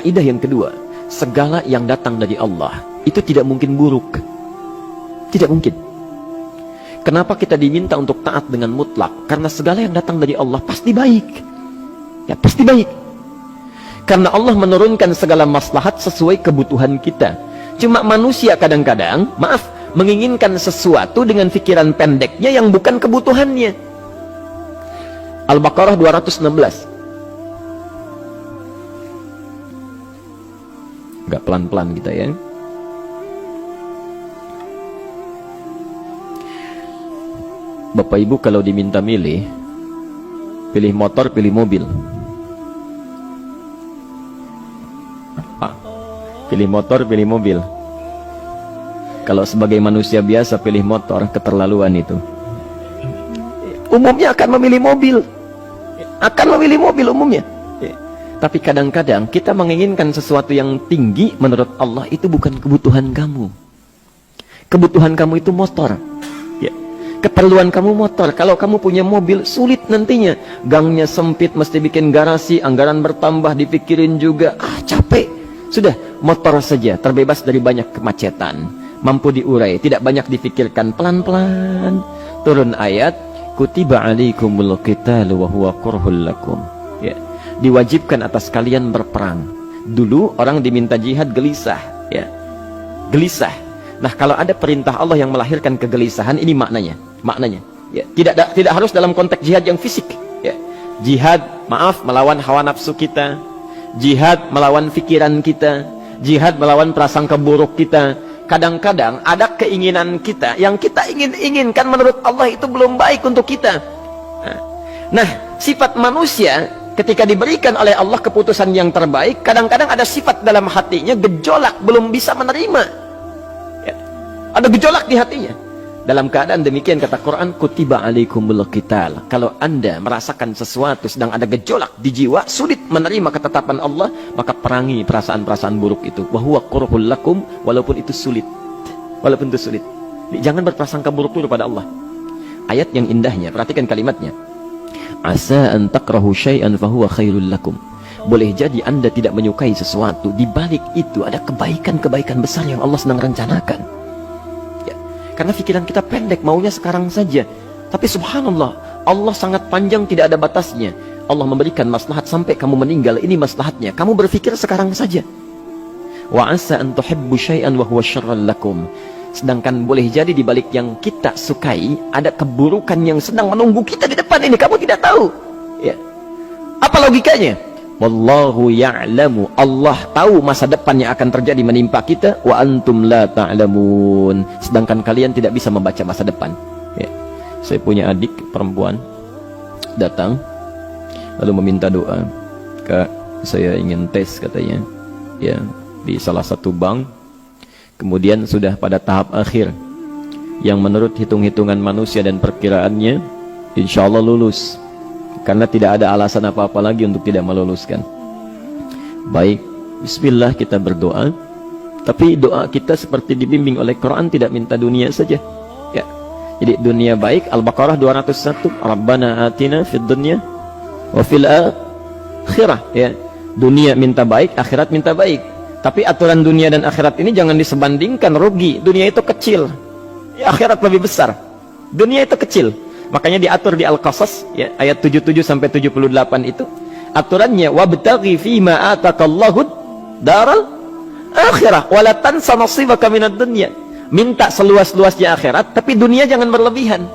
kaidah yang kedua, segala yang datang dari Allah itu tidak mungkin buruk. Tidak mungkin. Kenapa kita diminta untuk taat dengan mutlak? Karena segala yang datang dari Allah pasti baik. Ya, pasti baik. Karena Allah menurunkan segala maslahat sesuai kebutuhan kita. Cuma manusia kadang-kadang, menginginkan sesuatu dengan pikiran pendeknya yang bukan kebutuhannya. Al-Baqarah 216. Agak pelan-pelan kita ya. Bapak Ibu kalau diminta milih, pilih motor, pilih mobil. Pilih motor, pilih mobil. Kalau sebagai manusia biasa pilih motor, keterlaluan itu. Umumnya akan memilih mobil. Akan memilih mobil umumnya. Tapi kadang-kadang kita menginginkan sesuatu yang tinggi, menurut Allah itu bukan kebutuhan kamu. Kebutuhan kamu itu motor. Ya. Keperluan kamu motor. Kalau kamu punya mobil, sulit nantinya. Gangnya sempit, mesti bikin garasi, anggaran bertambah, dipikirin juga. Capek. Sudah, motor saja, terbebas dari banyak kemacetan. Mampu diurai, tidak banyak difikirkan. Pelan-pelan. Turun ayat, kutiba alaikumul qitalu wa huwa kurhul lakum. Ya. Diwajibkan atas kalian berperang. Dulu orang diminta jihad gelisah, ya. Gelisah. Nah, kalau ada perintah Allah yang melahirkan kegelisahan, ini maknanya. Ya, tidak harus dalam konteks jihad yang fisik, ya. Jihad, melawan hawa nafsu kita. Jihad melawan pikiran kita. Jihad melawan prasangka buruk kita. Kadang-kadang ada keinginan kita yang kita inginkan menurut Allah itu belum baik untuk kita. Nah, sifat manusia ketika diberikan oleh Allah keputusan yang terbaik, kadang-kadang ada sifat dalam hatinya gejolak, belum bisa menerima. Ya. Ada gejolak di hatinya. Dalam keadaan demikian kata Quran, kutiba alaikumul qital. Kalau Anda merasakan sesuatu sedang ada gejolak di jiwa, sulit menerima ketetapan Allah, maka perangi perasaan-perasaan buruk itu. Wa huwa kurhul lakum, walaupun itu sulit. Walaupun itu sulit. Jangan berprasangka buruk dulu pada Allah. Ayat yang indahnya, perhatikan kalimatnya. Asa an takrahu syai'an fahuwa khairul lakum. Boleh jadi Anda tidak menyukai sesuatu, di balik itu ada kebaikan-kebaikan besar yang Allah sedang rencanakan. Ya. Karena pikiran kita pendek, maunya sekarang saja. Tapi subhanallah, Allah sangat panjang, tidak ada batasnya. Allah memberikan maslahat sampai kamu meninggal, ini maslahatnya. Kamu berpikir sekarang saja. Wa asa an tuhibbu syai'an wa huwa syarrul lakum. Sedangkan boleh jadi di balik yang kita sukai ada keburukan yang sedang menunggu kita di depan ini, kamu tidak tahu. Ya. Apa logikanya? Wallahu ya'lamu. Allah tahu masa depan yang akan terjadi menimpa kita, wa antum la ta'lamun. Sedangkan kalian tidak bisa membaca masa depan. Ya. Saya punya adik perempuan datang lalu meminta doa. Kak, saya ingin tes katanya. Ya, di salah satu bank. Kemudian sudah pada tahap akhir yang menurut hitung-hitungan manusia dan perkiraannya insya Allah lulus, karena tidak ada alasan apa-apa lagi untuk tidak meluluskan. Baik, bismillah kita berdoa. Tapi doa kita seperti dibimbing oleh Quran, tidak minta dunia saja, ya. Jadi dunia baik. Al-Baqarah 201, Rabbana atina fid dunya wa fil akhirah, ya. Dunia minta baik, akhirat minta baik. Tapi aturan dunia dan akhirat ini jangan disebandingkan, rugi. Dunia itu kecil, ya, akhirat lebih besar. Dunia itu kecil. Makanya diatur di Al-Qasas, ya, ayat 77 sampai 78 itu. Aturannya wabtaghi fima atakallahu daral akhirah wa la tansa nasibaka minad dunya. Minta seluas-luasnya akhirat, tapi dunia jangan berlebihan.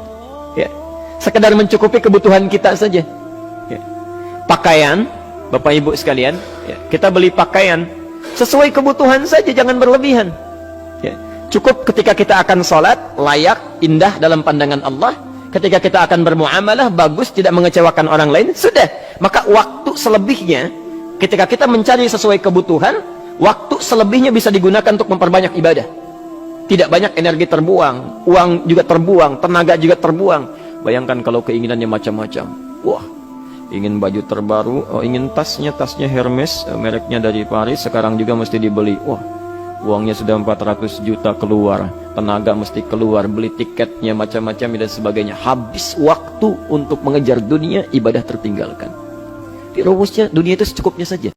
Ya. Sekedar mencukupi kebutuhan kita saja. Ya. Pakaian, Bapak Ibu sekalian, ya, kita beli pakaian sesuai kebutuhan saja, jangan berlebihan. Ya. Cukup ketika kita akan sholat, layak, indah dalam pandangan Allah. Ketika kita akan bermuamalah, bagus, tidak mengecewakan orang lain, sudah. Maka waktu selebihnya, ketika kita mencari sesuai kebutuhan, waktu selebihnya bisa digunakan untuk memperbanyak ibadah. Tidak banyak energi terbuang, uang juga terbuang, tenaga juga terbuang. Bayangkan kalau keinginannya macam-macam. Wah, ingin baju terbaru, ingin tasnya Hermes, mereknya dari Paris, sekarang juga mesti dibeli. Wah, uangnya sudah 400 juta keluar, tenaga mesti keluar, beli tiketnya macam-macam dan sebagainya. Habis waktu untuk mengejar dunia, ibadah tertinggalkan. Rumusnya dunia itu secukupnya saja.